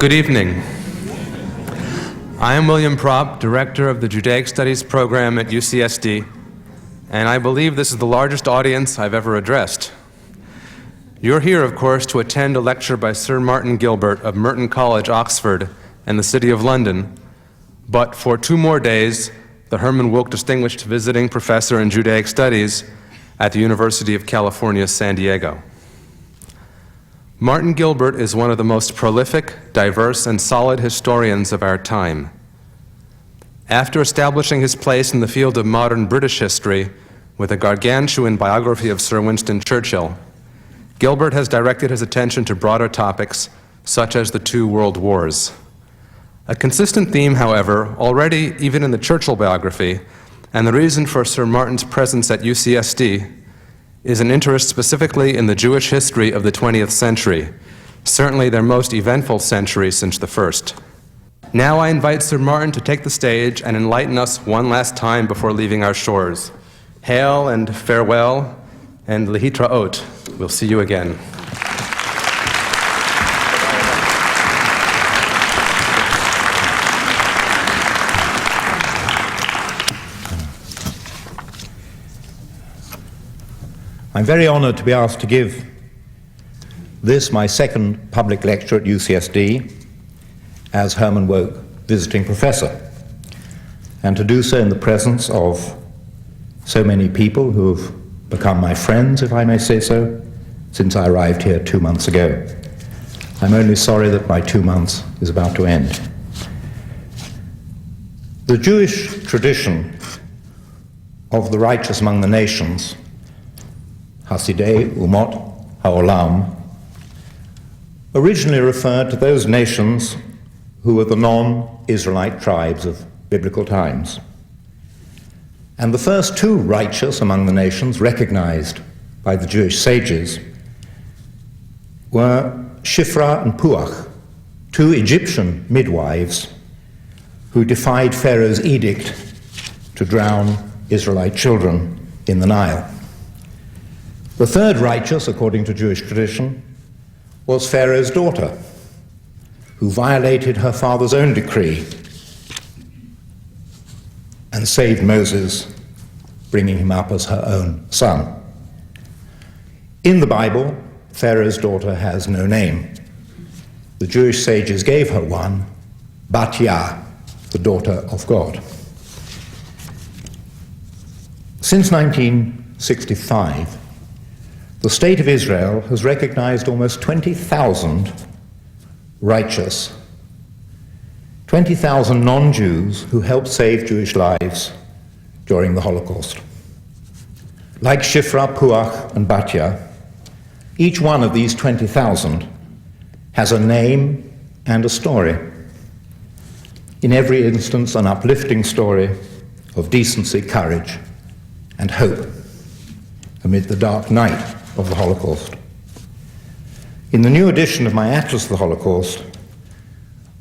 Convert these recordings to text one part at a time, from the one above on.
Good evening. I am William Propp, Director of the Judaic Studies program at UCSD, and I believe this is the largest audience I've ever addressed. You're here, of course, to attend a lecture by Sir Martin Gilbert of Merton College, Oxford, and the City of London, but for 2 more days, the Herman Wilk Distinguished Visiting Professor in Judaic Studies at the University of California, San Diego. Martin Gilbert is one of the most prolific, diverse, and solid historians of our time. After establishing his place in the field of modern British history with a gargantuan biography of Sir Winston Churchill, Gilbert has directed his attention to broader topics such as the 2 world wars. A consistent theme, however, already even in the Churchill biography, and the reason for Sir Martin's presence at UCSD, is an interest specifically in the Jewish history of the 20th century, certainly their most eventful century since the first. Now I invite Sir Martin to take the stage and enlighten us one last time before leaving our shores. Hail and farewell and lehitraot. We'll see you again. I'm very honored to be asked to give this, my second public lecture at UCSD, as Herman Wilk Visiting Professor, and to do so in the presence of so many people who have become my friends, if I may say so, since I arrived here 2 months ago. I'm only sorry that my 2 months is about to end. The Jewish tradition of the righteous among the nations, Hasidei Umot Ha'olam, originally referred to those nations who were the non-Israelite tribes of biblical times. And the first 2 righteous among the nations recognized by the Jewish sages were Shifra and Puach, 2 Egyptian midwives who defied Pharaoh's edict to drown Israelite children in the Nile. The third righteous, according to Jewish tradition, was Pharaoh's daughter, who violated her father's own decree and saved Moses, bringing him up as her own son. In the Bible, Pharaoh's daughter has no name. The Jewish sages gave her one, Bat-Yah, the daughter of God. Since 1965, the State of Israel has recognized almost 20,000 righteous, 20,000 non-Jews who helped save Jewish lives during the Holocaust. Like Shifra, Puach, and Bat-Yah, each one of these 20,000 has a name and a story. In every instance, an uplifting story of decency, courage, and hope amid the dark night of the Holocaust. In the new edition of my Atlas of the Holocaust,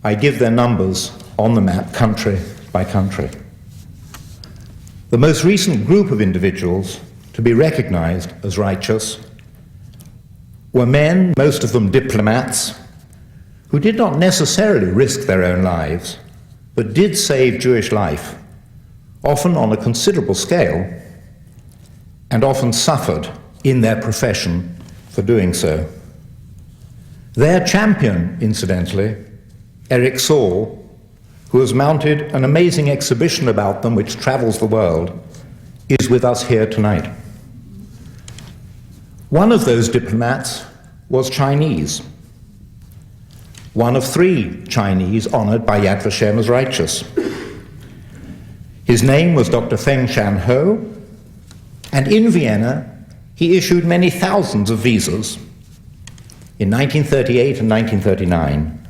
I give their numbers on the map country by country. The most recent group of individuals to be recognized as righteous were men, most of them diplomats, who did not necessarily risk their own lives, but did save Jewish life, often on a considerable scale, and often suffered in their profession for doing so. Their champion, incidentally, Eric Saul, who has mounted an amazing exhibition about them which travels the world, is with us here tonight. One of those diplomats was Chinese, one of 3 Chinese honored by Yad Vashem as righteous. His name was Dr. Feng Shang Ho, and in Vienna, he issued many thousands of visas in 1938 and 1939,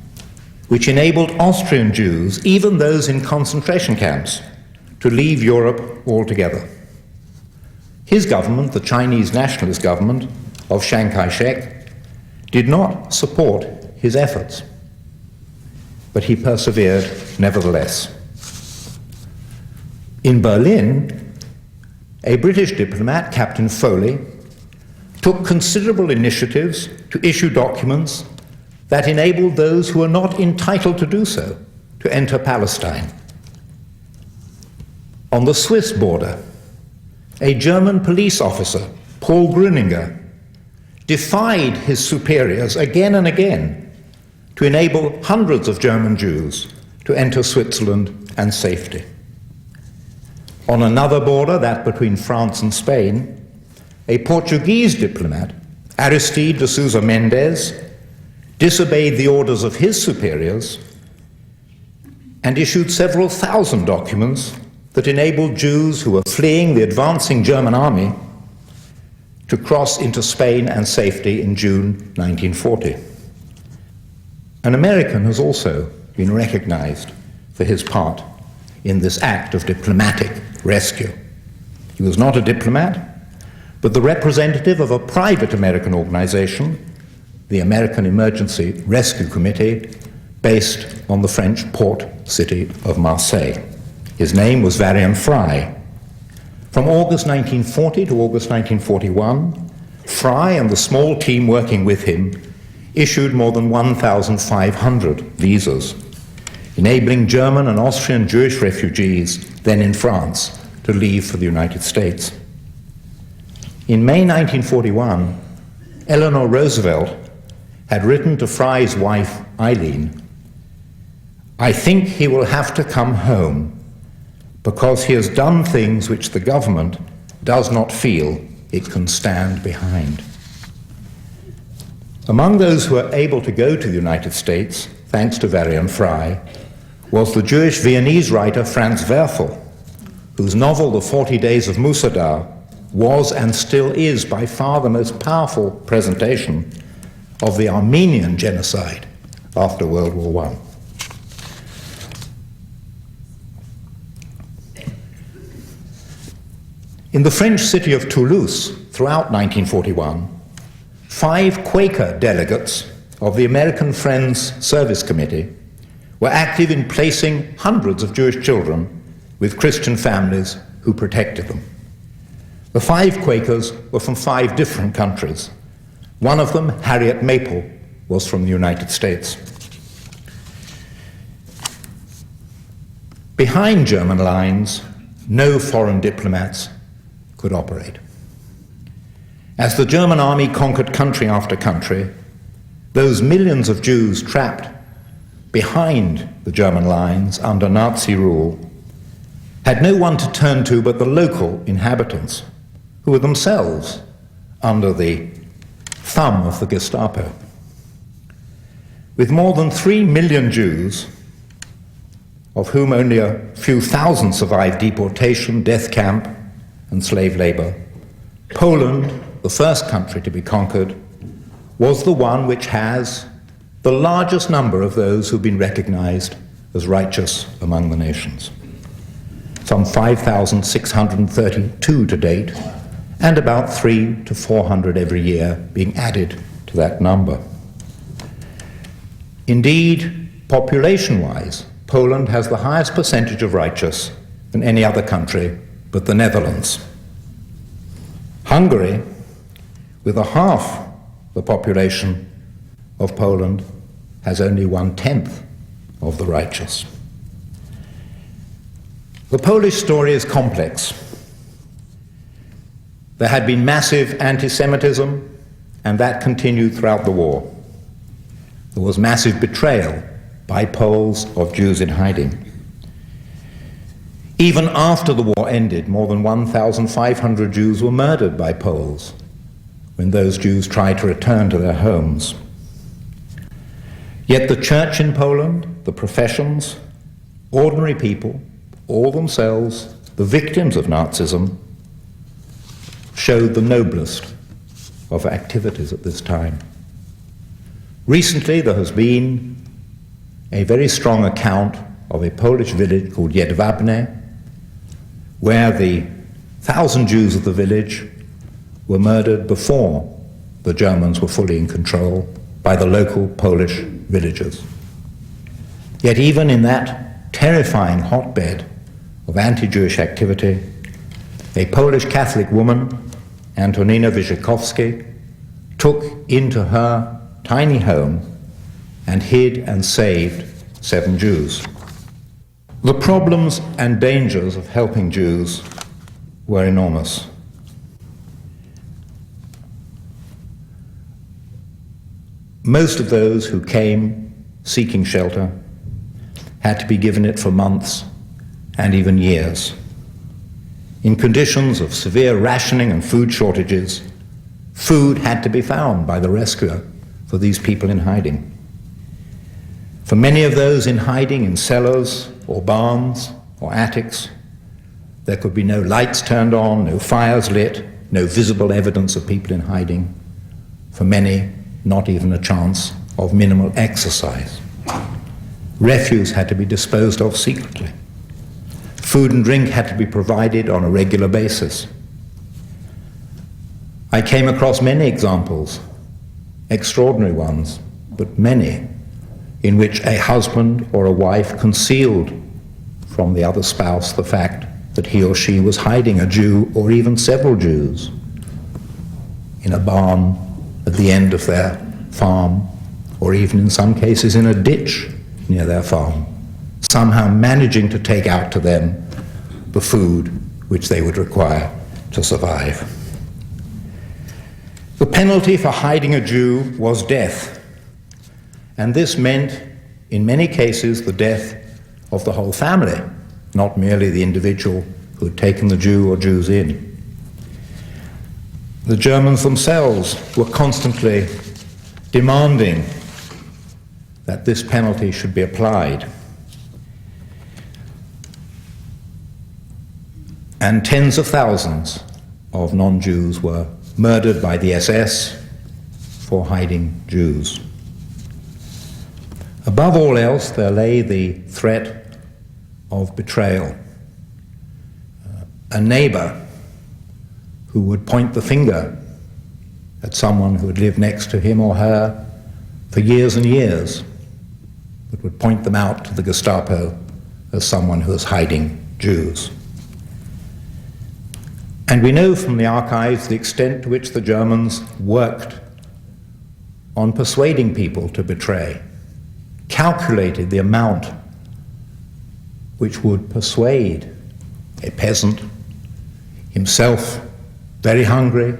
which enabled Austrian Jews, even those in concentration camps, to leave Europe altogether. His government, the Chinese nationalist government of Chiang Kai-shek, did not support his efforts, but he persevered nevertheless. In Berlin, a British diplomat, Captain Foley, took considerable initiatives to issue documents that enabled those who were not entitled to do so to enter Palestine. On the Swiss border, a German police officer, Paul Grüninger, defied his superiors again and again to enable hundreds of German Jews to enter Switzerland and safety. On another border, that between France and Spain, a Portuguese diplomat, Aristide de Sousa Mendes, disobeyed the orders of his superiors and issued several thousand documents that enabled Jews who were fleeing the advancing German army to cross into Spain and safety in June 1940. An American has also been recognized for his part in this act of diplomatic rescue. He was not a diplomat, but the representative of a private American organization, the American Emergency Rescue Committee, based on the French port city of Marseille. His name was Varian Fry. From August 1940 to August 1941, Fry and the small team working with him issued more than 1,500 visas, enabling German and Austrian Jewish refugees, then in France, to leave for the United States. In May 1941, Eleanor Roosevelt had written to Fry's wife, Eileen, "I think he will have to come home because he has done things which the government does not feel it can stand behind." Among those who were able to go to the United States, thanks to Varian Fry, was the Jewish Viennese writer Franz Werfel, whose novel The 40 Days of Musadar was and still is by far the most powerful presentation of the Armenian genocide after World War I. In the French city of Toulouse, throughout 1941, 5 Quaker delegates of the American Friends Service Committee were active in placing hundreds of Jewish children with Christian families who protected them. The 5 Quakers were from 5 different countries. One of them, Harriet Maple, was from the United States. Behind German lines, no foreign diplomats could operate. As the German army conquered country after country, those millions of Jews trapped behind the German lines under Nazi rule had no one to turn to but the local inhabitants, who were themselves under the thumb of the Gestapo. With more than 3 million Jews, of whom only a few thousand survived deportation, death camp, and slave labor, Poland, the first country to be conquered, was the one which has the largest number of those who've been recognized as righteous among the nations. Some 5,632 to date, and about 300 to 400 every year being added to that number. Indeed, population-wise, Poland has the highest percentage of righteous than any other country but the Netherlands. Hungary, with a half the population of Poland, has only 1/10 of the righteous. The Polish story is complex. There had been massive anti-Semitism, and that continued throughout the war. There was massive betrayal by Poles of Jews in hiding. Even after the war ended, more than 1,500 Jews were murdered by Poles when those Jews tried to return to their homes. Yet the church in Poland, the professions, ordinary people, all themselves the victims of Nazism, showed the noblest of activities at this time. Recently, there has been a very strong account of a Polish village called Jedwabne, where the 1,000 Jews of the village were murdered before the Germans were fully in control by the local Polish villagers. Yet even in that terrifying hotbed of anti-Jewish activity, a Polish Catholic woman, Antonina Wyrzykowska, took into her tiny home and hid and saved 7 Jews. The problems and dangers of helping Jews were enormous. Most of those who came seeking shelter had to be given it for months and even years. In conditions of severe rationing and food shortages, food had to be found by the rescuer for these people in hiding. For many of those in hiding in cellars or barns or attics, there could be no lights turned on, no fires lit, no visible evidence of people in hiding. For many, not even a chance of minimal exercise. Refuse had to be disposed of secretly. Food and drink had to be provided on a regular basis. I came across many examples, extraordinary ones, but many, in which a husband or a wife concealed from the other spouse the fact that he or she was hiding a Jew or even several Jews in a barn at the end of their farm, or even in some cases in a ditch near their farm, somehow managing to take out to them the food which they would require to survive. The penalty for hiding a Jew was death, and this meant, in many cases, the death of the whole family, not merely the individual who had taken the Jew or Jews in. The Germans themselves were constantly demanding that this penalty should be applied. And tens of thousands of non-Jews were murdered by the SS for hiding Jews. Above all else, there lay the threat of betrayal. A neighbor who would point the finger at someone who had lived next to him or her for years and years, but would point them out to the Gestapo as someone who was hiding Jews. And we know from the archives the extent to which the Germans worked on persuading people to betray, calculated the amount which would persuade a peasant, himself very hungry,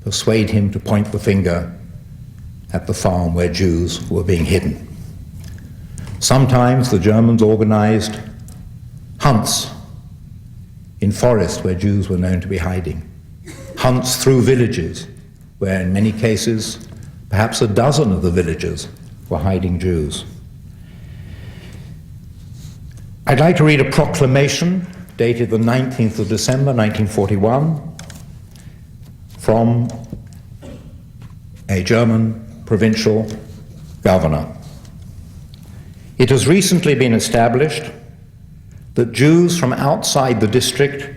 persuade him to point the finger at the farm where Jews were being hidden. Sometimes the Germans organized hunts in forests where Jews were known to be hiding, hunts through villages where in many cases perhaps a dozen of the villagers were hiding Jews. I'd like to read a proclamation dated the 19th of December 1941 from a German provincial governor. It has recently been established that Jews from outside the district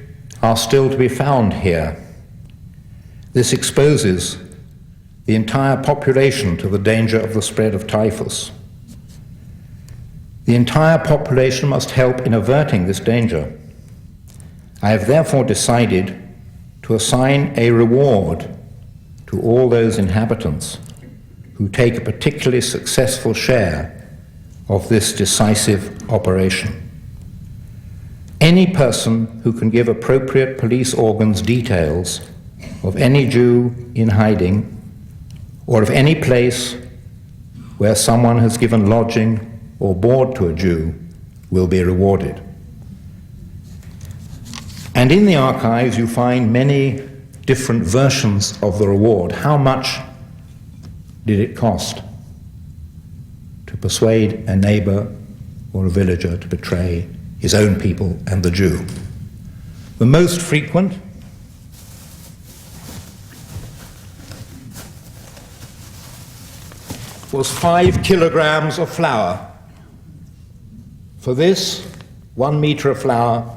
are still to be found here. This exposes the entire population to the danger of the spread of typhus. The entire population must help in averting this danger. I have therefore decided to assign a reward to all those inhabitants who take a particularly successful share of this decisive operation. Any person who can give appropriate police organs details of any Jew in hiding or of any place where someone has given lodging or board to a Jew will be rewarded. And in the archives you find many different versions of the reward. How much did it cost to persuade a neighbor or a villager to betray his own people and the Jew? The most frequent was 5 kilograms of flour. For this, 1 meter of flour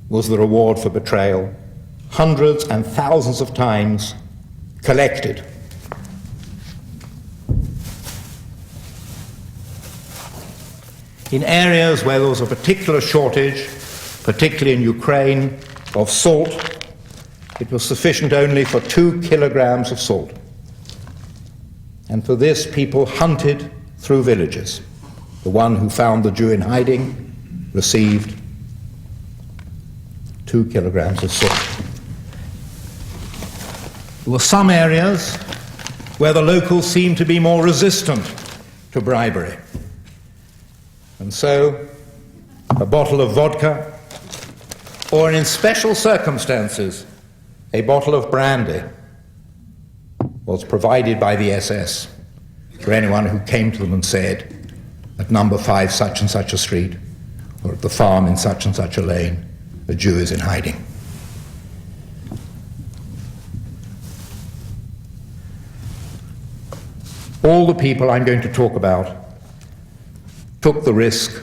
was the reward for betrayal, hundreds and thousands of times collected. In areas where there was a particular shortage, particularly in Ukraine, of salt, it was sufficient only for 2 kilograms of salt. and for this people hunted through villages. The one who found the Jew in hiding received 2 kilograms of soot. There were some areas where the locals seemed to be more resistant to bribery. And so, a bottle of vodka, or in special circumstances, a bottle of brandy, was provided by the SS for anyone who came to them and said, at number 5 such and such a street, or at the farm in such and such a lane, a Jew is in hiding. All the people I'm going to talk about took the risk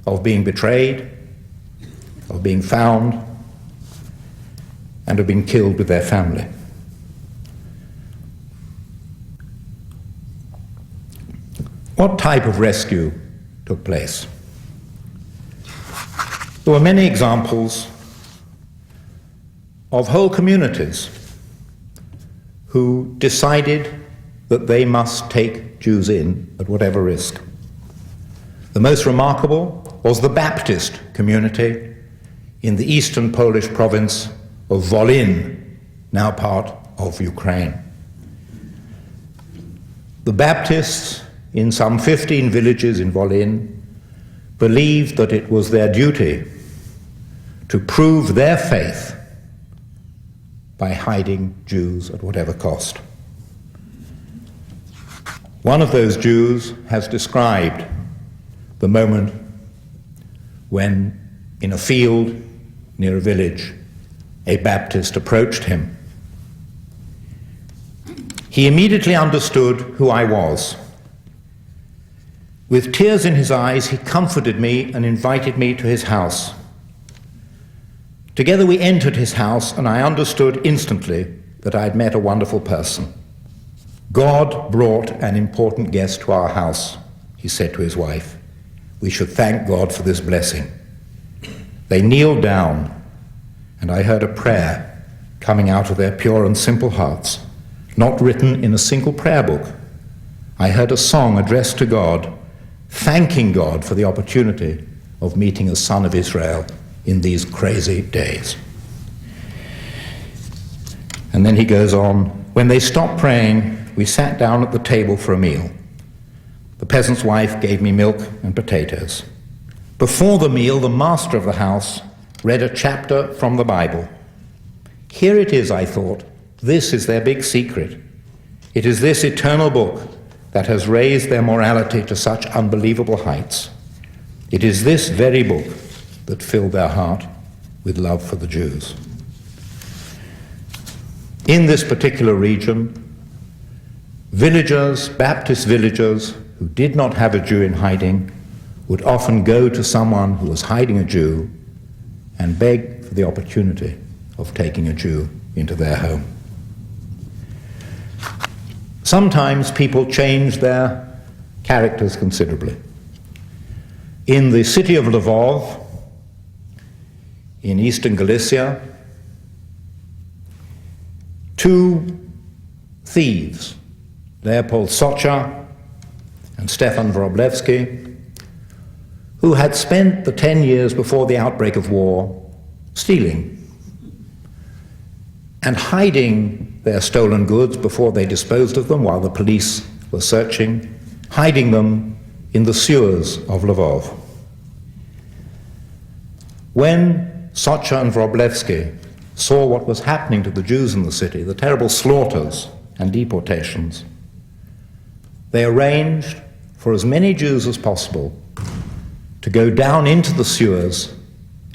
of being betrayed, of being found, and of being killed with their family. What type of rescue took place? There were many examples of whole communities who decided that they must take Jews in at whatever risk. The most remarkable was the Baptist community in the eastern Polish province of Volyn, now part of Ukraine. The Baptists in some 15 villages in Volyn believed that it was their duty to prove their faith by hiding Jews at whatever cost. One of those Jews has described the moment when, in a field near a village, a Baptist approached him. He immediately understood who I was. With tears in his eyes, he comforted me and invited me to his house. Together we entered his house, and I understood instantly that I had met a wonderful person. God brought an important guest to our house, he said to his wife. We should thank God for this blessing. They kneeled down, and I heard a prayer coming out of their pure and simple hearts, not written in a single prayer book. I heard a song addressed to God, thanking God for the opportunity of meeting a son of Israel in these crazy days. And then he goes on, when they stopped praying, we sat down at the table for a meal. The peasant's wife gave me milk and potatoes. Before the meal, the master of the house read a chapter from the Bible. Here it is, I thought. This is their big secret. It is this eternal book that has raised their morality to such unbelievable heights. It is this very book that filled their heart with love for the Jews. In this particular region, villagers, Baptist villagers, who did not have a Jew in hiding would often go to someone who was hiding a Jew and beg for the opportunity of taking a Jew into their home. Sometimes people change their characters considerably. In the city of Lvov, in eastern Galicia, 2 thieves, Leopold Socha and Stefan Wroblewski, who had spent the 10 years before the outbreak of war stealing and hiding their stolen goods before they disposed of them while the police were searching, hiding them in the sewers of Lvov. When Socha and Wroblewski saw what was happening to the Jews in the city, the terrible slaughters and deportations, they arranged for as many Jews as possible to go down into the sewers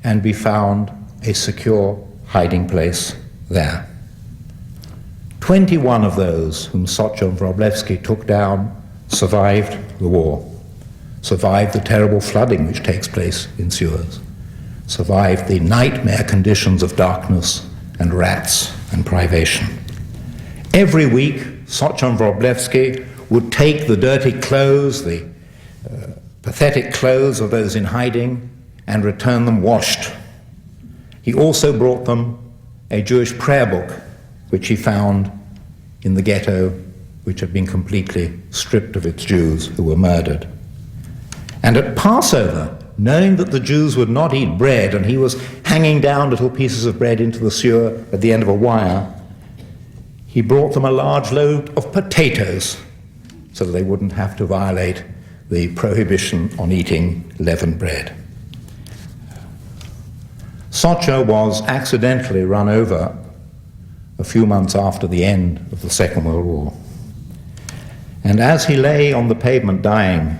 and be found a secure hiding place there. 21 of those whom Socha and Wroblewski took down survived the war, survived the terrible flooding which takes place in sewers, survived the nightmare conditions of darkness and rats and privation. Every week, Socha and Wroblewski would take the dirty clothes, the pathetic clothes of those in hiding, and return them washed. He also brought them a Jewish prayer book, which he found in the ghetto which had been completely stripped of its Jews who were murdered. And at Passover, knowing that the Jews would not eat bread, and he was hanging down little pieces of bread into the sewer at the end of a wire, he brought them a large load of potatoes so that they wouldn't have to violate the prohibition on eating leavened bread. Socha was accidentally run over a few months after the end of the Second World War. And as he lay on the pavement dying,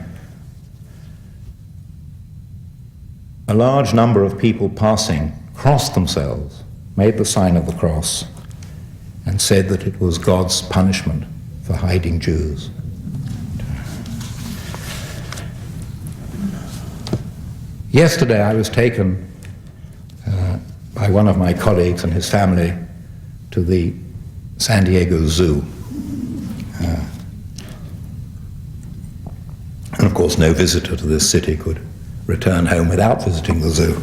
a large number of people passing crossed themselves, made the sign of the cross, and said that it was God's punishment for hiding Jews. Yesterday I was taken by one of my colleagues and his family to the San Diego Zoo. And of course no visitor to this city could return home without visiting the zoo.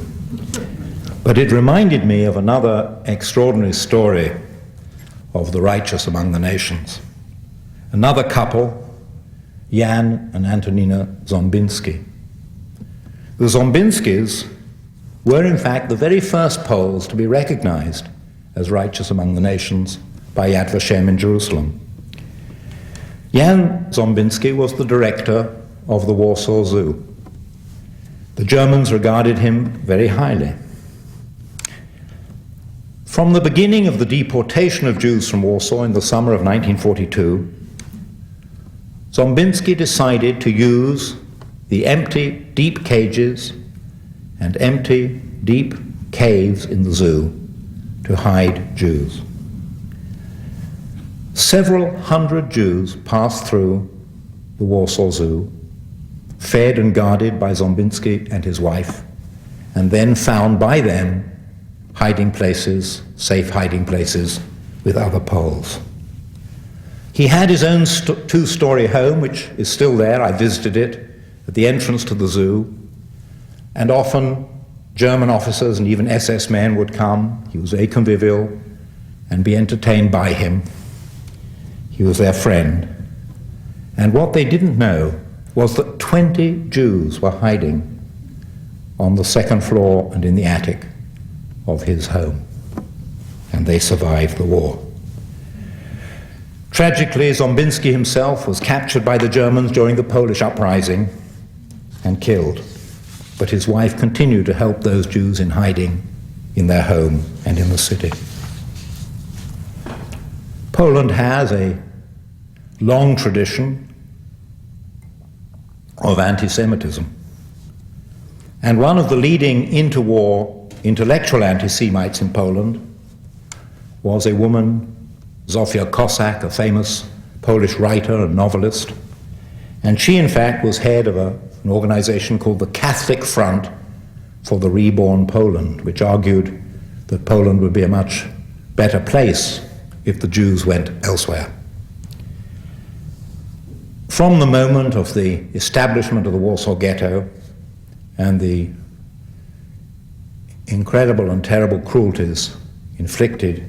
But it reminded me of another extraordinary story of the righteous among the nations. Another couple, Jan and Antonina Ząbinski. The Ząbinskis were in fact the very first Poles to be recognized as righteous among the nations by Yad Vashem in Jerusalem. Jan Ząbinski was the director of the Warsaw Zoo. The Germans regarded him very highly. From the beginning of the deportation of Jews from Warsaw in the summer of 1942, Ząbinski decided to use the empty, deep cages and empty, deep caves in the zoo to hide Jews. Several hundred Jews passed through the Warsaw Zoo, fed and guarded by Ząbinski and his wife, and then found by them hiding places, safe hiding places with other Poles. He had his own two-story home, which is still there. I visited it at the entrance to the zoo, and often German officers and even SS men would come. He was very convivial and be entertained by him. He was their friend. And what they didn't know was that 20 Jews were hiding on the second floor and in the attic of his home. And they survived the war. Tragically, Ząbinski himself was captured by the Germans during the Polish uprising and killed. But his wife continued to help those Jews in hiding in their home and in the city. Poland has a long tradition of anti-Semitism. And one of the leading interwar intellectual anti-Semites in Poland was a woman, Sophia Cossack, a famous Polish writer and novelist. And she, in fact, was head of an organization called the Catholic Front for the Reborn Poland, which argued that Poland would be a much better place if the Jews went elsewhere. From the moment of the establishment of the Warsaw Ghetto and the incredible and terrible cruelties inflicted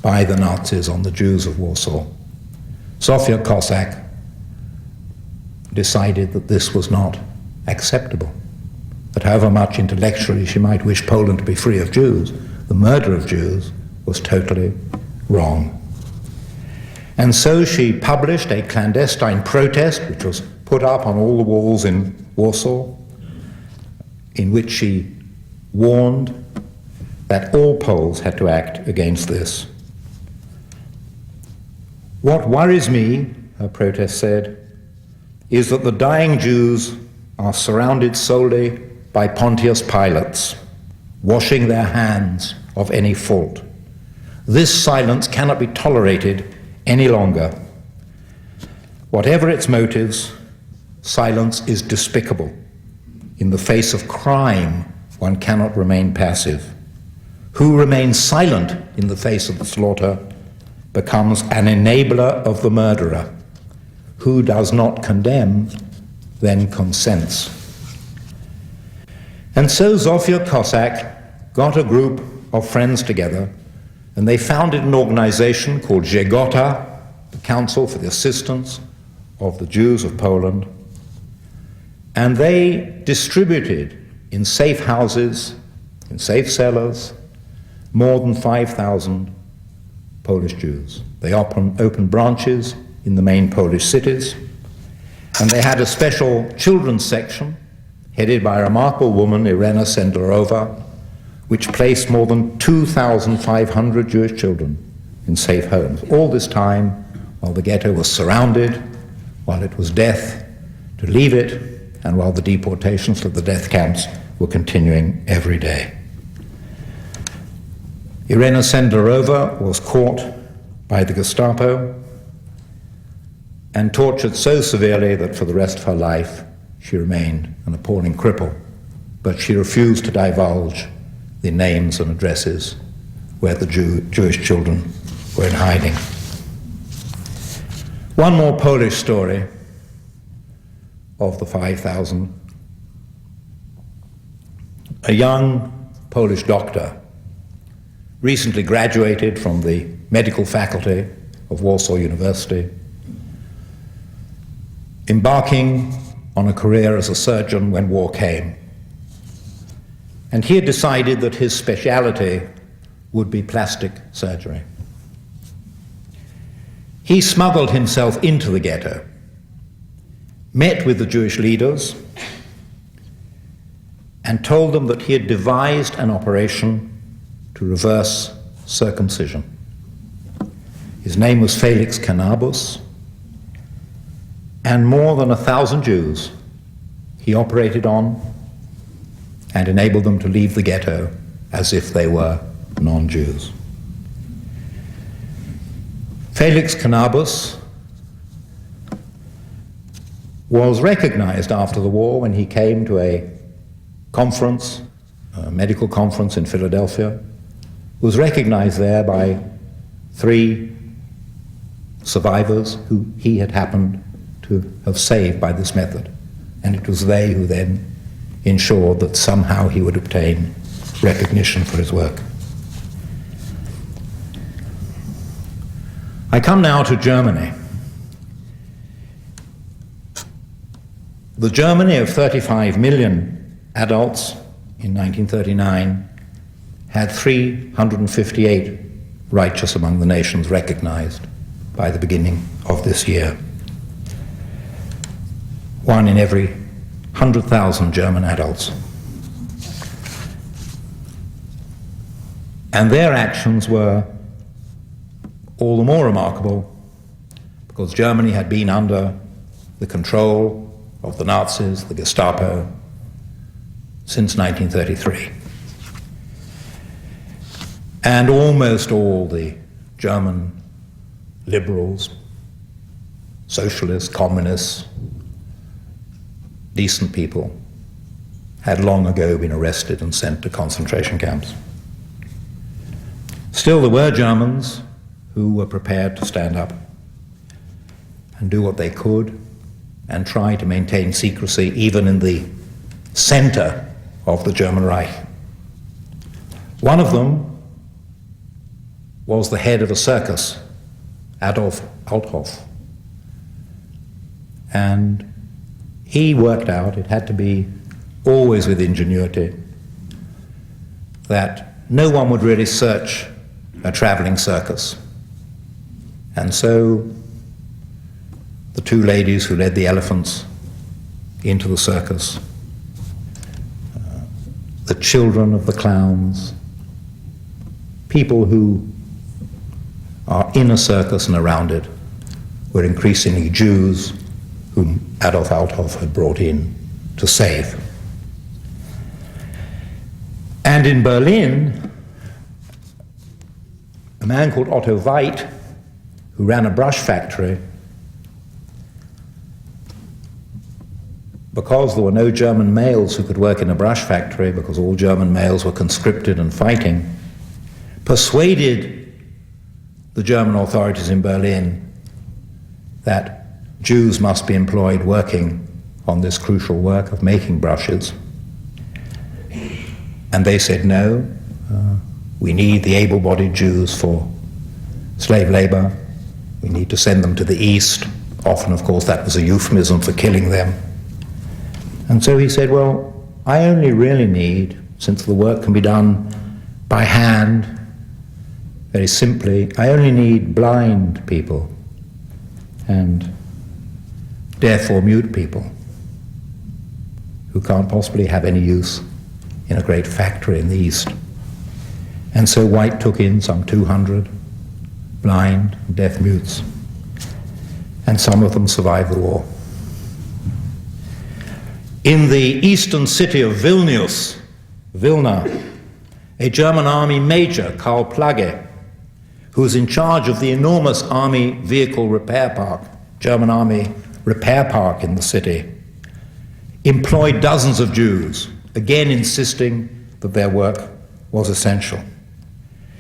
by the Nazis on the Jews of Warsaw, Sophia Cossack decided that this was not acceptable, that however much intellectually she might wish Poland to be free of Jews, the murder of Jews was totally wrong. And so she published a clandestine protest, which was put up on all the walls in Warsaw, in which she warned that all Poles had to act against this. What worries me, her protest said, is that the dying Jews are surrounded solely by Pontius Pilates, washing their hands of any fault. This silence cannot be tolerated any longer. Whatever its motives, silence is despicable. In the face of crime, one cannot remain passive. Who remains silent in the face of the slaughter becomes an enabler of the murderer. Who does not condemn, then consents. And so Sophia Cossack got a group of friends together, and they founded an organization called Ggotta, the Council for the Assistance of the Jews of Poland, and they distributed in safe houses, in safe cellars, more than 5,000 Polish Jews. They opened branches in the main Polish cities, and they had a special children's section headed by a remarkable woman, Irena Sendlerova, which placed more than 2,500 Jewish children in safe homes. All this time, while the ghetto was surrounded, while it was death to leave it, and while the deportations to the death camps were continuing every day. Irena Sendlerova was caught by the Gestapo and tortured so severely that for the rest of her life she remained an appalling cripple, but she refused to divulge the names and addresses where the Jewish children were in hiding. One more Polish story of the 5,000. A young Polish doctor, recently graduated from the medical faculty of Warsaw University, embarking on a career as a surgeon when war came. And he had decided that his speciality would be plastic surgery. He smuggled himself into the ghetto, met with the Jewish leaders, and told them that he had devised an operation to reverse circumcision. His name was Felix Cannabis, and more than 1,000 Jews he operated on and enabled them to leave the ghetto as if they were non-Jews. Felix Cannabis was recognized after the war when he came to a conference, a medical conference in Philadelphia, was recognized there by 3 survivors who he had happened to have saved by this method. And it was they who then ensured that somehow he would obtain recognition for his work. I come now to Germany. The Germany of 35 million adults in 1939 had 358 righteous among the nations recognized by the beginning of this year. 1 in every 100,000 German adults. And their actions were all the more remarkable because Germany had been under the control of the Nazis, the Gestapo, since 1933. And almost all the German liberals, socialists, communists, decent people, had long ago been arrested and sent to concentration camps. Still, there were Germans who were prepared to stand up and do what they could and try to maintain secrecy even in the center of the German Reich. One of them was the head of a circus, Adolf Althoff. And he worked out, it had to be always with ingenuity, that no one would really search a traveling circus. And so the 2 ladies who led the elephants into the circus, the children of the clowns, people who are in a circus and around it, were increasingly Jews whom Adolf Althoff had brought in to save. And in Berlin, a man called Otto Weid, who ran a brush factory, because there were no German males who could work in a brush factory, because all German males were conscripted and fighting, persuaded the German authorities in Berlin that Jews must be employed working on this crucial work of making brushes. And they said, no, we need the able-bodied Jews for slave labor, We need to send them to the east. Often, of course, that was a euphemism for killing them. And so he said, well, I only really need, since the work can be done by hand, very simply, I only need blind people and deaf or mute people who can't possibly have any use in a great factory in the East. And so White took in some 200 blind and deaf mutes, and some of them survived the war. In the eastern city of Vilna, a German army major, Karl Plage, who was in charge of the enormous army vehicle repair park, German army repair park in the city, employed dozens of Jews, again insisting that their work was essential.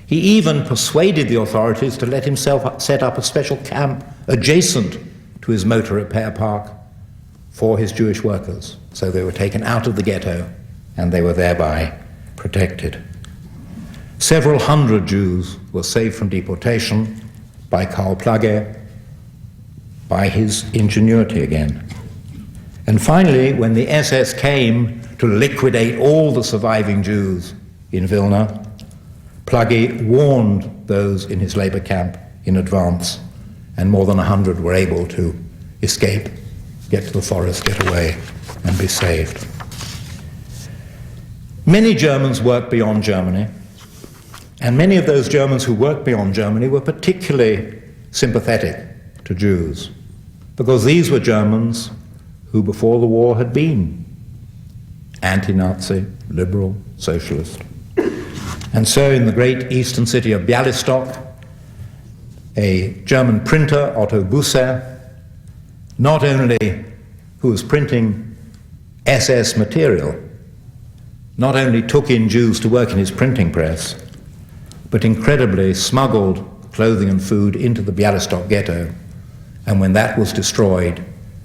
He even persuaded the authorities to let himself set up a special camp adjacent to his motor repair park for his Jewish workers. So they were taken out of the ghetto and they were thereby protected. Several hundred Jews were saved from deportation by Karl Plage, by his ingenuity again. And finally, when the SS came to liquidate all the surviving Jews in Vilna, Plage warned those in his labor camp in advance, and more than 100 were able to escape, get to the forest, get away, and be saved. Many Germans worked beyond Germany, and many of those Germans who worked beyond Germany were particularly sympathetic to Jews, because these were Germans who before the war had been anti-Nazi, liberal, socialist. And so in the great eastern city of Bialystok, a German printer, Otto Busser, not only who was printing SS material, not only took in Jews to work in his printing press, but incredibly smuggled clothing and food into the Bialystok ghetto, and when that was destroyed,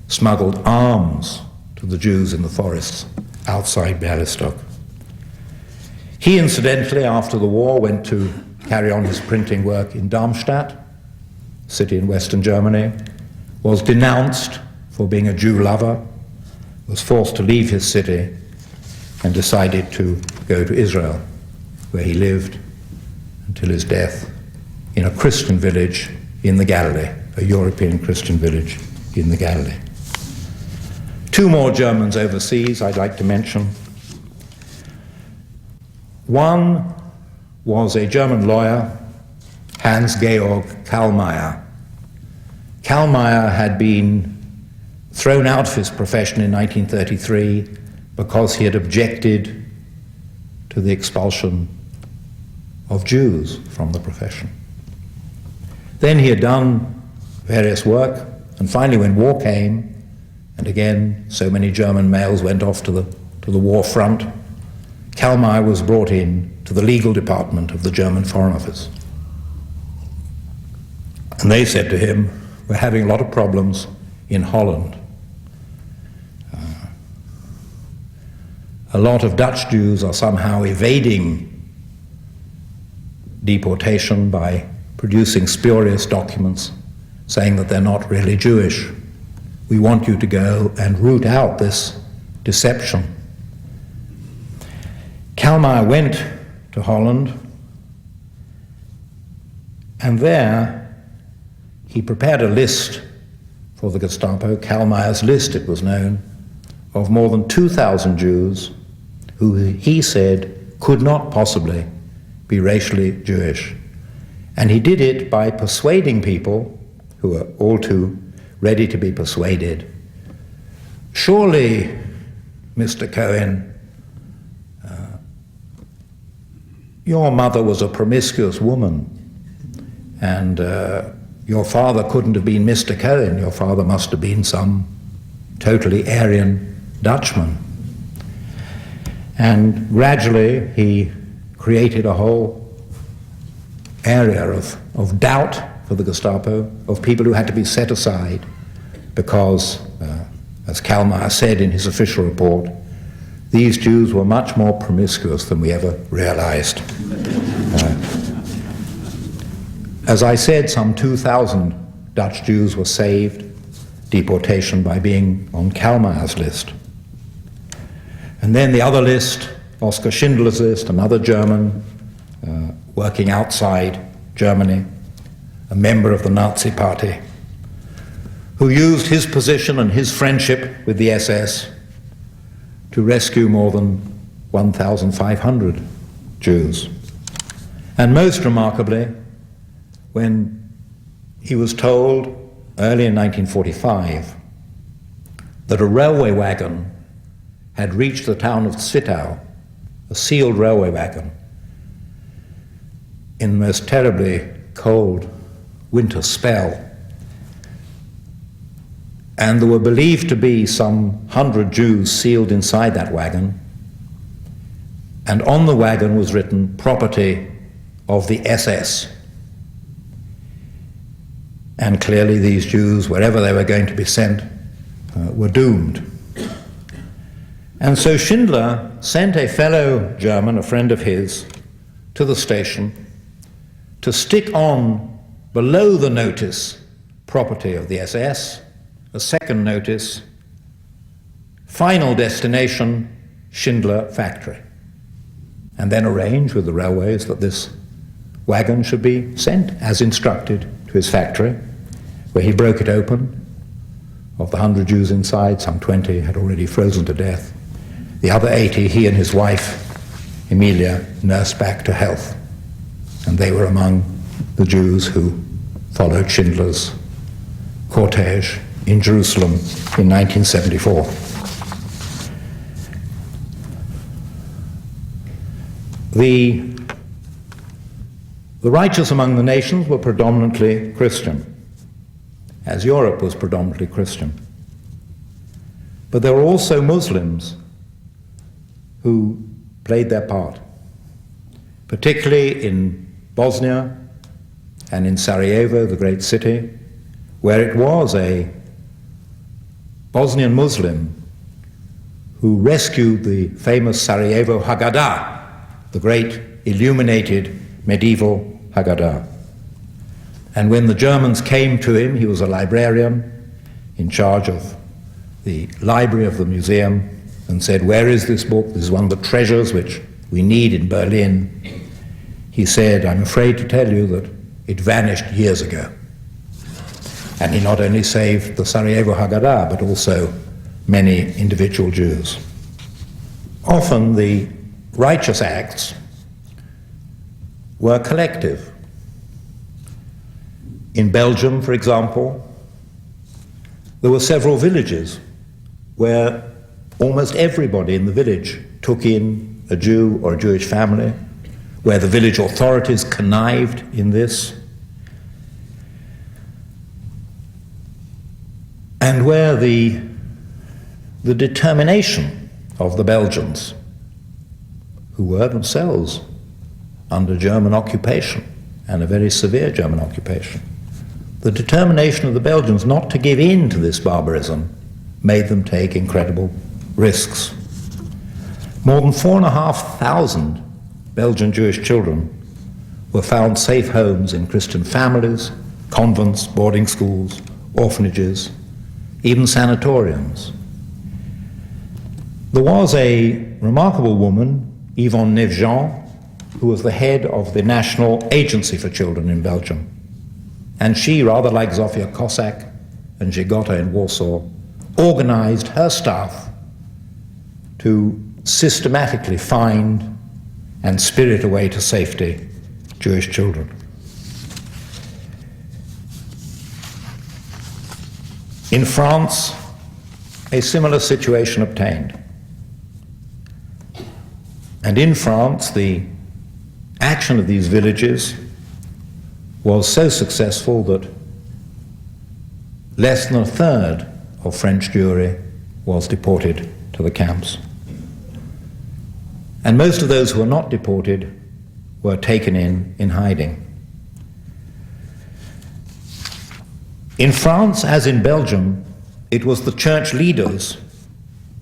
smuggled arms to the Jews in the forests outside Bialystok. He incidentally, after the war, went to carry on his printing work in Darmstadt, a city in western Germany, was denounced for being a Jew lover, was forced to leave his city, and decided to go to Israel, where he lived until his death in a Christian village in the Galilee, a European Christian village in the Galilee. Two more Germans overseas I'd like to mention. One was a German lawyer, Hans-Georg Kallmayr. Kallmayr had been thrown out of his profession in 1933 because he had objected to the expulsion of Jews from the profession. Then he had done various work, and finally when war came, and again so many German males went off to the war front, Kallmayr was brought in to the legal department of the German Foreign Office. And they said to him, we're having a lot of problems in Holland. A lot of Dutch Jews are somehow evading deportation by producing spurious documents saying that they're not really Jewish. We want you to go and root out this deception. Kallmayr went to Holland, and there he prepared a list for the Gestapo, Kallmayr's list it was known, of more than 2,000 Jews who he said could not possibly be racially Jewish. And he did it by persuading people who were all too ready to be persuaded. Surely, Mr. Cohen, your mother was a promiscuous woman, and your father couldn't have been Mr. Cohen. Your father must have been some totally Aryan Dutchman. And gradually he created a whole area of doubt for the Gestapo, of people who had to be set aside because, as Kallmayr said in his official report, these Jews were much more promiscuous than we ever realized. As I said, some 2,000 Dutch Jews were saved deportation by being on Kalmar's list. And then the other list, Oskar Schindler's list, another German working outside Germany, a member of the Nazi Party, who used his position and his friendship with the SS to rescue more than 1,500 Jews. And most remarkably, when he was told early in 1945 that a railway wagon had reached the town of Zittau, a sealed railway wagon, in the most terribly cold winter spell, and there were believed to be some 100 Jews sealed inside that wagon, and on the wagon was written, "Property of the SS." And clearly these Jews, wherever they were going to be sent, were doomed. And so Schindler sent a fellow German, a friend of his, to the station to stick on below the notice, "Property of the SS," a second notice, "Final destination, Schindler factory," and then arrange with the railways that this wagon should be sent as instructed to his factory, where he broke it open. Of the 100 Jews inside, some 20 had already frozen to death. The other 80, he and his wife, Emilia, nursed back to health. And they were among the Jews who followed Schindler's cortege in Jerusalem in 1974. The righteous among the nations were predominantly Christian, as Europe was predominantly Christian. But there were also Muslims who played their part, particularly in Bosnia and in Sarajevo, the great city, where it was a Bosnian Muslim who rescued the famous Sarajevo Haggadah, the great illuminated medieval Haggadah. And when the Germans came to him, he was a librarian in charge of the library of the museum, and said, "Where is this book? This is one of the treasures which we need in Berlin." He said, "I'm afraid to tell you that it vanished years ago." And he not only saved the Sarajevo Haggadah, but also many individual Jews. Often the righteous acts were collective. In Belgium, for example, there were several villages where almost everybody in the village took in a Jew or a Jewish family, where the village authorities connived in this, and where the determination of the Belgians, who were themselves under German occupation, and a very severe German occupation, the determination of the Belgians not to give in to this barbarism made them take incredible risks. More than 4,500 Belgian Jewish children were found safe homes in Christian families, convents, boarding schools, orphanages, even sanatoriums. There was a remarkable woman, Yvonne Nevjean, who was the head of the National Agency for Children in Belgium. And she, rather like Sophia Cossack and Ggotta in Warsaw, organized her staff to systematically find and spirit away to safety Jewish children. In France, a similar situation obtained. And in France, the action of these villages was so successful that less than a third of French Jewry was deported to the camps. And most of those who were not deported were taken in hiding. In France, as in Belgium, it was the church leaders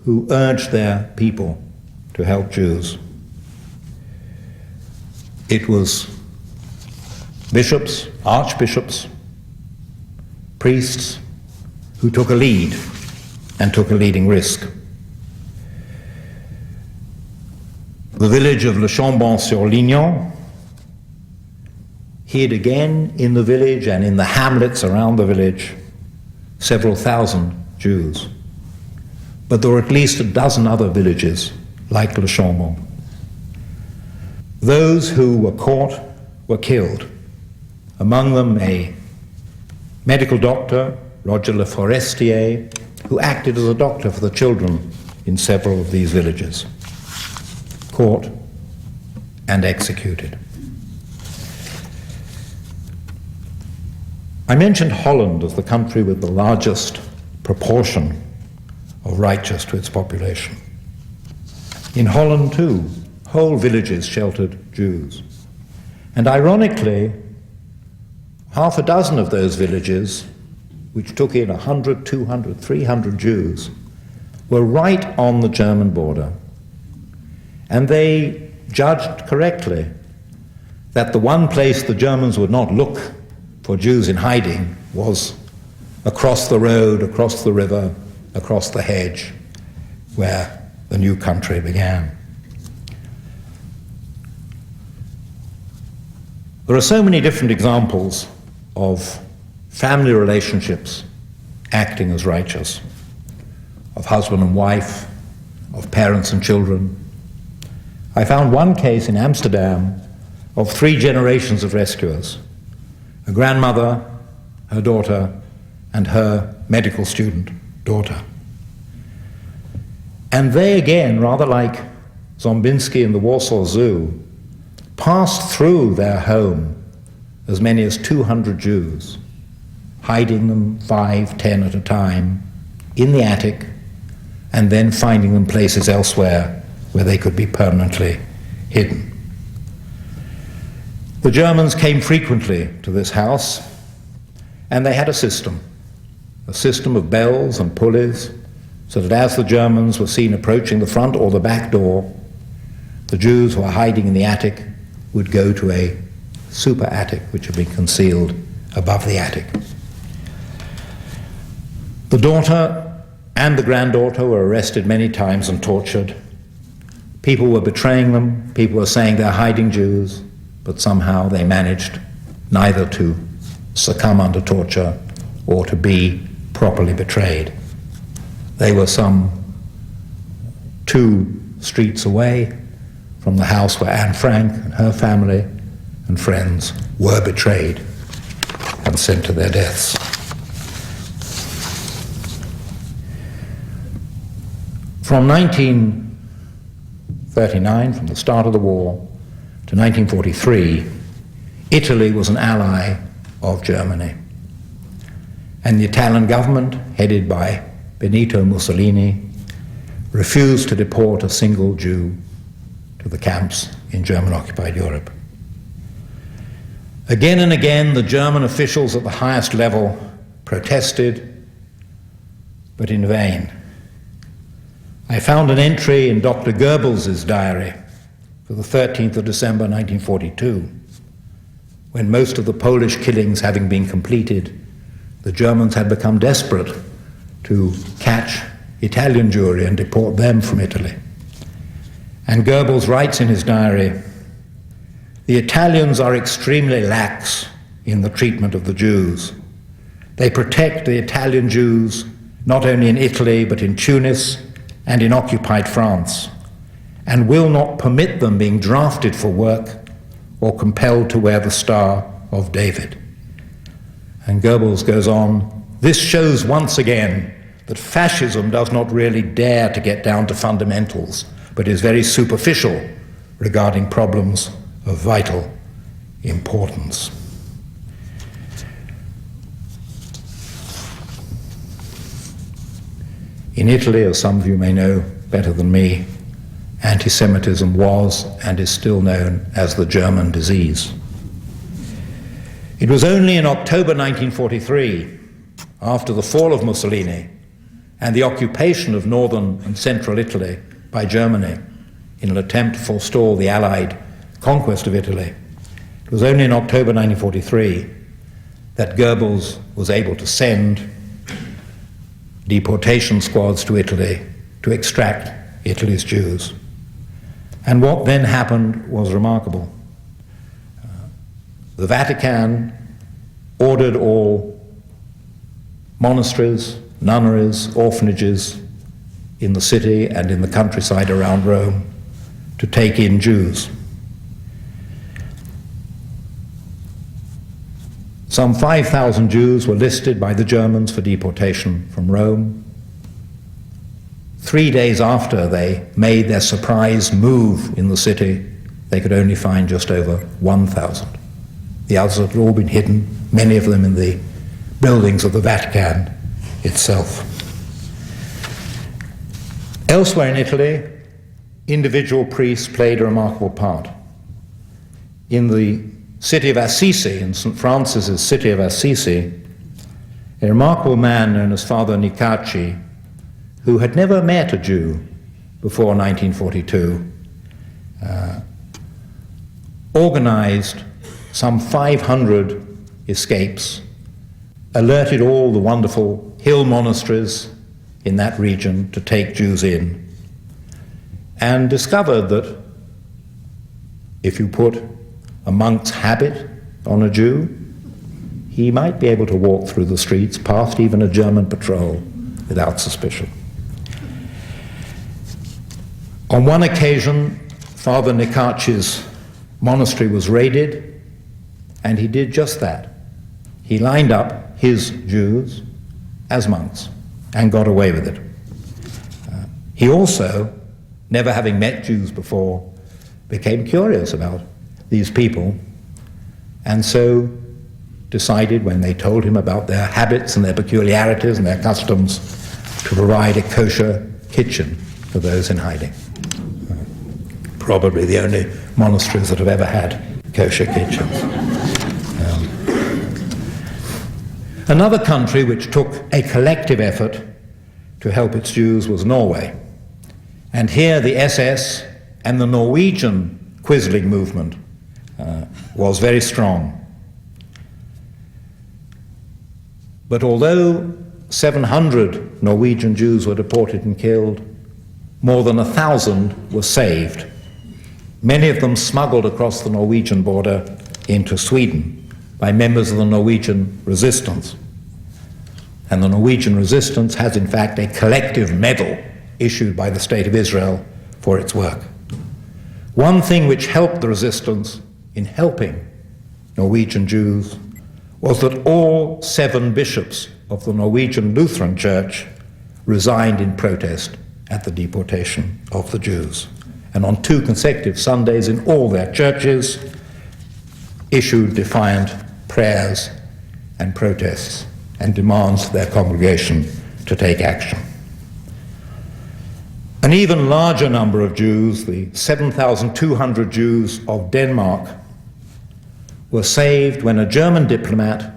who urged their people to help Jews. It was bishops, archbishops, priests who took a lead and took a leading risk. The village of Le Chambon-sur-Lignon hid again in the village and in the hamlets around the village several thousand Jews. But there were at least a dozen other villages like Le Chambon. Those who were caught were killed. Among them a medical doctor, Roger Le Forestier, who acted as a doctor for the children in several of these villages, caught and executed. I mentioned Holland as the country with the largest proportion of righteous to its population. In Holland, too, whole villages sheltered Jews. And ironically, half a dozen of those villages, which took in 100, 200, 300 Jews, were right on the German border. And they judged correctly that the one place the Germans would not look for Jews in hiding was across the road, across the river, across the hedge, where the new country began. There are so many different examples of family relationships acting as righteous, of husband and wife, of parents and children. I found one case in Amsterdam of 3 generations of rescuers, a grandmother, her daughter, and her medical student daughter. And they again, rather like Zombinski and the Warsaw Zoo, passed through their home as many as 200 Jews, hiding them 5, 10 at a time in the attic, and then finding them places elsewhere where they could be permanently hidden. The Germans came frequently to this house, and they had a system of bells and pulleys, so that as the Germans were seen approaching the front or the back door, the Jews who were hiding in the attic would go to a super attic which had been concealed above the attic. The daughter and the granddaughter were arrested many times and tortured. People were betraying them, people were saying they're hiding Jews, but somehow they managed neither to succumb under torture or to be properly betrayed. They were some 2 streets away from the house where Anne Frank and her family and friends were betrayed and sent to their deaths. From 1939, from the start of the war, to 1943, Italy was an ally of Germany. And the Italian government, headed by Benito Mussolini, refused to deport a single Jew to the camps in German-occupied Europe. Again and again, the German officials at the highest level protested, but in vain. I found an entry in Dr. Goebbels' diary for the 13th of December 1942, when most of the Polish killings having been completed, the Germans had become desperate to catch Italian Jewry and deport them from Italy. And Goebbels writes in his diary, "The Italians are extremely lax in the treatment of the Jews. They protect the Italian Jews not only in Italy but in Tunis and in occupied France, and will not permit them being drafted for work or compelled to wear the Star of David." And Goebbels goes on, "This shows once again that fascism does not really dare to get down to fundamentals, but is very superficial regarding problems of vital importance." In Italy, as some of you may know better than me, anti-Semitism was and is still known as the German disease. It was only in October 1943, after the fall of Mussolini and the occupation of northern and central Italy by Germany in an attempt to forestall the Allied conquest of Italy, it was only in October 1943 that Goebbels was able to send deportation squads to Italy to extract Italy's Jews. And what then happened was remarkable. The Vatican ordered all monasteries, nunneries, orphanages in the city and in the countryside around Rome to take in Jews. Some 5,000 Jews were listed by the Germans for deportation from Rome. 3 days after they made their surprise move in the city, they could only find just over 1,000. The others had all been hidden, many of them in the buildings of the Vatican itself. Elsewhere in Italy, individual priests played a remarkable part. In the city of Assisi, in St. Francis's city of Assisi, a remarkable man known as Father Nicacci, who had never met a Jew before 1942, organized some 500 escapes, alerted all the wonderful hill monasteries in that region to take Jews in, and discovered that if you put a monk's habit on a Jew, he might be able to walk through the streets past even a German patrol without suspicion. On one occasion, Father Nicacci's monastery was raided, and he did just that. He lined up his Jews as monks and got away with it. He also, never having met Jews before, became curious about these people, and so decided, when they told him about their habits and their peculiarities and their customs, to provide a kosher kitchen for those in hiding. Probably the only monasteries that have ever had kosher kitchens. Another country which took a collective effort to help its Jews was Norway. And here the SS and the Norwegian Quisling movement was very strong. But although 700 Norwegian Jews were deported and killed, more than 1,000 were saved, many of them smuggled across the Norwegian border into Sweden by members of the Norwegian resistance. And the Norwegian resistance has in fact a collective medal issued by the State of Israel for its work. One thing which helped the resistance in helping Norwegian Jews was that all 7 bishops of the Norwegian Lutheran Church resigned in protest at the deportation of the Jews, and on 2 consecutive Sundays in all their churches issued defiant prayers and protests and demands their congregation to take action. An even larger number of Jews, the 7,200 Jews of Denmark, were saved when a German diplomat,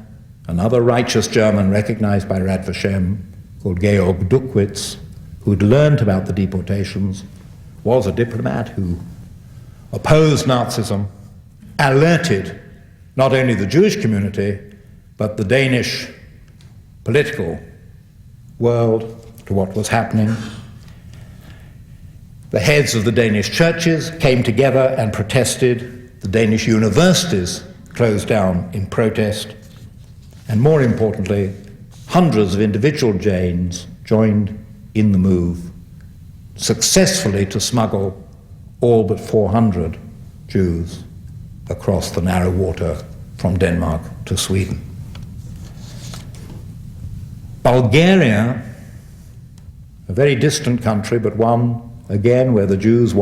another righteous German recognized by Yad Vashem, called Georg Duckwitz, who had learned about the deportations, was a diplomat who opposed Nazism, alerted not only the Jewish community, but the Danish political world to what was happening. The heads of the Danish churches came together and protested. The Danish universities closed down in protest. And more importantly, hundreds of individual Jains joined in the move, successfully to smuggle all but 400 Jews across the narrow water from Denmark to Sweden. Bulgaria, a very distant country, but one, again, where the Germans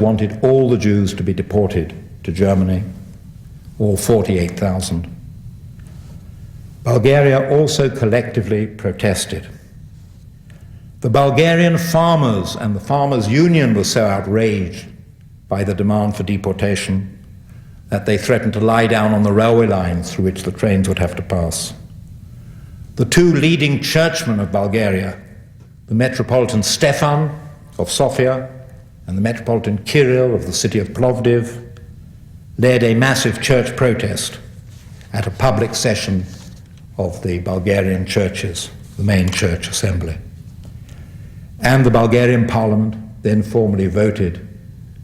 wanted all the Jews to be deported to Germany, all 48,000. Bulgaria also collectively protested. The Bulgarian farmers and the farmers' union was so outraged by the demand for deportation that they threatened to lie down on the railway lines through which the trains would have to pass. The 2 leading churchmen of Bulgaria, the Metropolitan Stefan of Sofia and the Metropolitan Kirill of the city of Plovdiv, led a massive church protest at a public session of the Bulgarian churches, the main church assembly. And the Bulgarian parliament then formally voted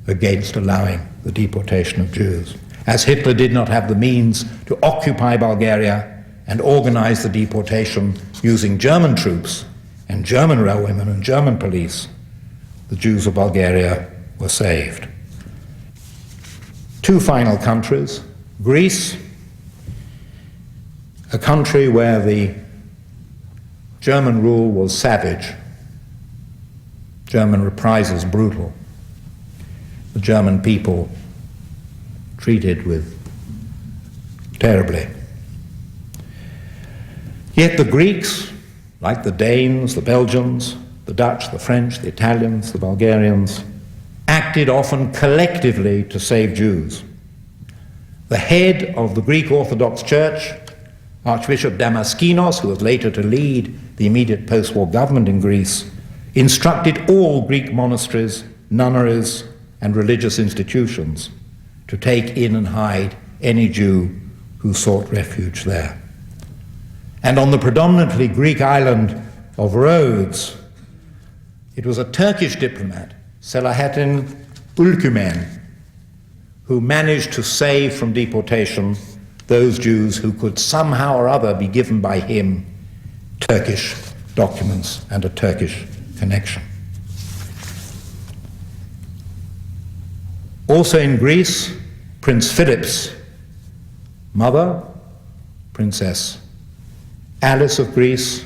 against allowing the deportation of Jews. As Hitler did not have the means to occupy Bulgaria and organize the deportation using German troops and German railwaymen and German police, the Jews of Bulgaria were saved. Two final countries, Greece, a country where the German rule was savage, German reprisals brutal, the German people treated with terribly. Yet the Greeks, like the Danes, the Belgians, the Dutch, the French, the Italians, the Bulgarians, acted often collectively to save Jews. The head of the Greek Orthodox Church, Archbishop Damaskinos, who was later to lead the immediate post-war government in Greece, instructed all Greek monasteries, nunneries, and religious institutions to take in and hide any Jew who sought refuge there. And on the predominantly Greek island of Rhodes, it was a Turkish diplomat, Selahattin Ülkümen, who managed to save from deportation those Jews who could somehow or other be given by him Turkish documents and a Turkish connection. Also in Greece, Prince Philip's mother, Princess Alice of Greece,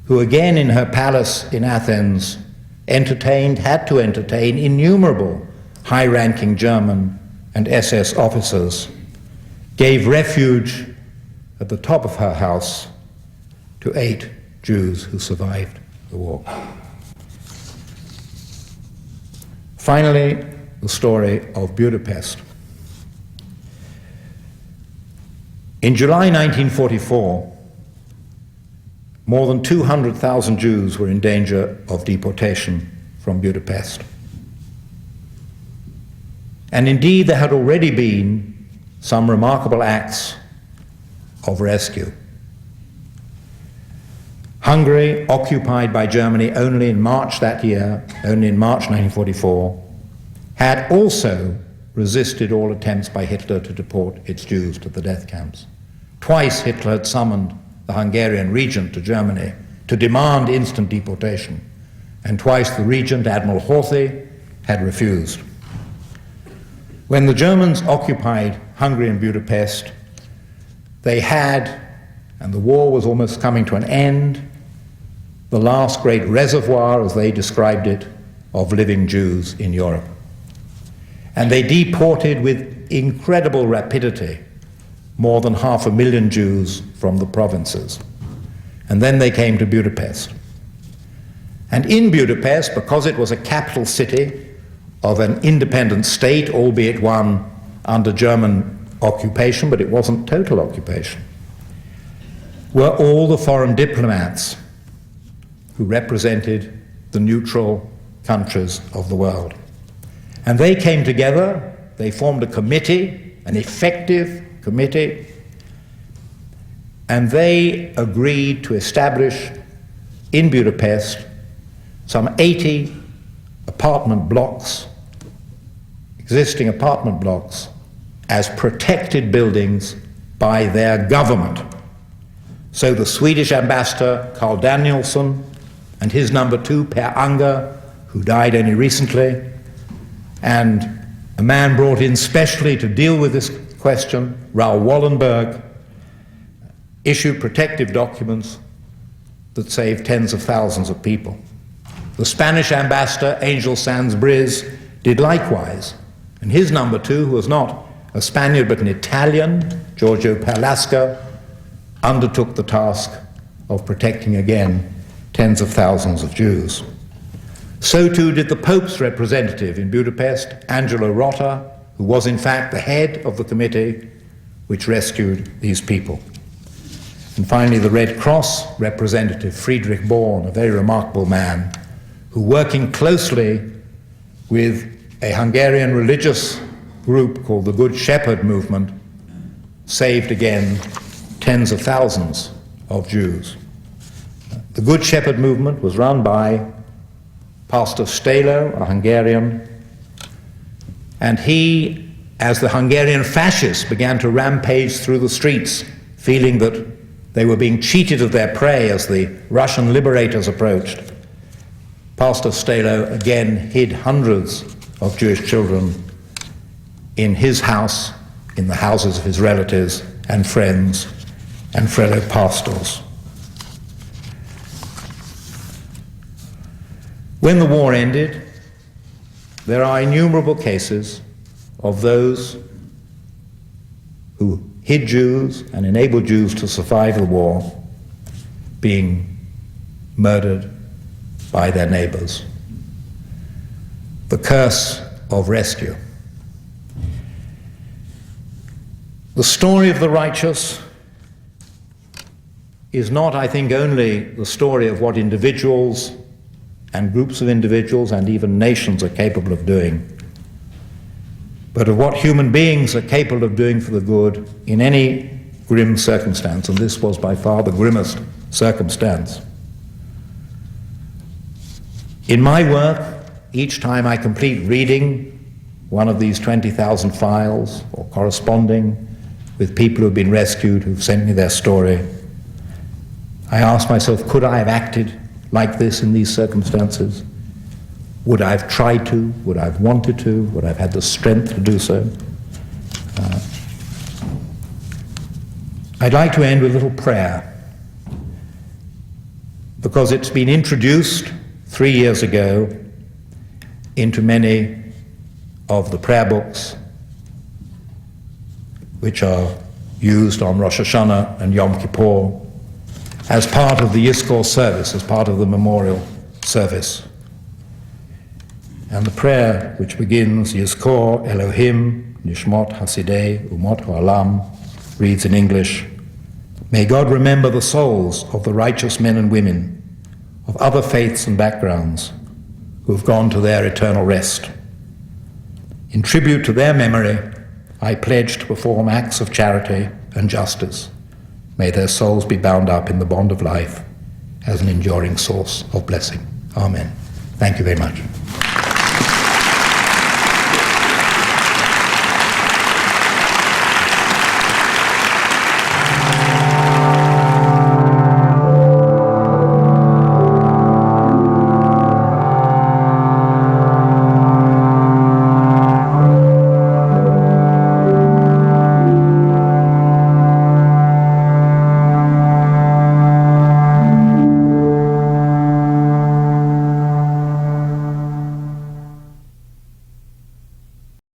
who again in her palace in Athens had to entertain innumerable high-ranking German and SS officers, gave refuge at the top of her house to 8 Jews who survived the war. Finally, the story of Budapest. In July 1944, more than 200,000 Jews were in danger of deportation from Budapest. And indeed, there had already been some remarkable acts of rescue. Hungary, occupied by Germany only in March that year, only in March 1944, had also resisted all attempts by Hitler to deport its Jews to the death camps. Twice Hitler had summoned the Hungarian regent to Germany to demand instant deportation, and twice the regent, Admiral Horthy, had refused. When the Germans occupied Hungary and Budapest, they had, and the war was almost coming to an end, the last great reservoir, as they described it, of living Jews in Europe. And they deported with incredible rapidity more than 500,000 Jews from the provinces. And then they came to Budapest. And in Budapest, because it was a capital city of an independent state, albeit one under German occupation, but it wasn't total occupation, were all the foreign diplomats who represented the neutral countries of the world. And they came together, they formed a committee, an effective committee, and they agreed to establish in Budapest some 80 apartment blocks, existing apartment blocks, as protected buildings by their government. So the Swedish ambassador Carl Danielsson and his number 2, Per Unger, who died only recently, and a man brought in specially to deal with this question, Raoul Wallenberg, issued protective documents that saved tens of thousands of people. The Spanish ambassador, Angel Sanz Briz, did likewise, and his number 2, who was not a Spaniard but an Italian, Giorgio Perlasca, undertook the task of protecting again tens of thousands of Jews. So too did the Pope's representative in Budapest, Angelo Rota, who was in fact the head of the committee which rescued these people. And finally, the Red Cross representative, Friedrich Born, a very remarkable man, who, working closely with a Hungarian religious group called the Good Shepherd Movement, saved again tens of thousands of Jews. The Good Shepherd movement was run by Pastor Stelo, a Hungarian, and he, as the Hungarian fascists began to rampage through the streets, feeling that they were being cheated of their prey as the Russian liberators approached, Pastor Stelo again hid hundreds of Jewish children in his house, in the houses of his relatives and friends and fellow pastors. When the war ended, there are innumerable cases of those who hid Jews and enabled Jews to survive the war being murdered by their neighbors. The curse of rescue. The story of the righteous is not, I think, only the story of what individuals and groups of individuals and even nations are capable of doing, but of what human beings are capable of doing for the good in any grim circumstance, and this was by far the grimmest circumstance. In my work, each time I complete reading one of these 20,000 files or corresponding with people who have been rescued, who've sent me their story, I ask myself, could I have acted like this in these circumstances? Would I have tried to? Would I have wanted to? Would I have had the strength to do so? I'd like to end with a little prayer, because it's been introduced 3 years ago into many of the prayer books which are used on Rosh Hashanah and Yom Kippur as part of the Yizkor service, as part of the memorial service. And the prayer, which begins, Yizkor Elohim Nishmot Hasidei Umot Ha'olam, reads in English, may God remember the souls of the righteous men and women of other faiths and backgrounds who have gone to their eternal rest. In tribute to their memory, I pledge to perform acts of charity and justice. May their souls be bound up in the bond of life as an enduring source of blessing. Amen. Thank you very much.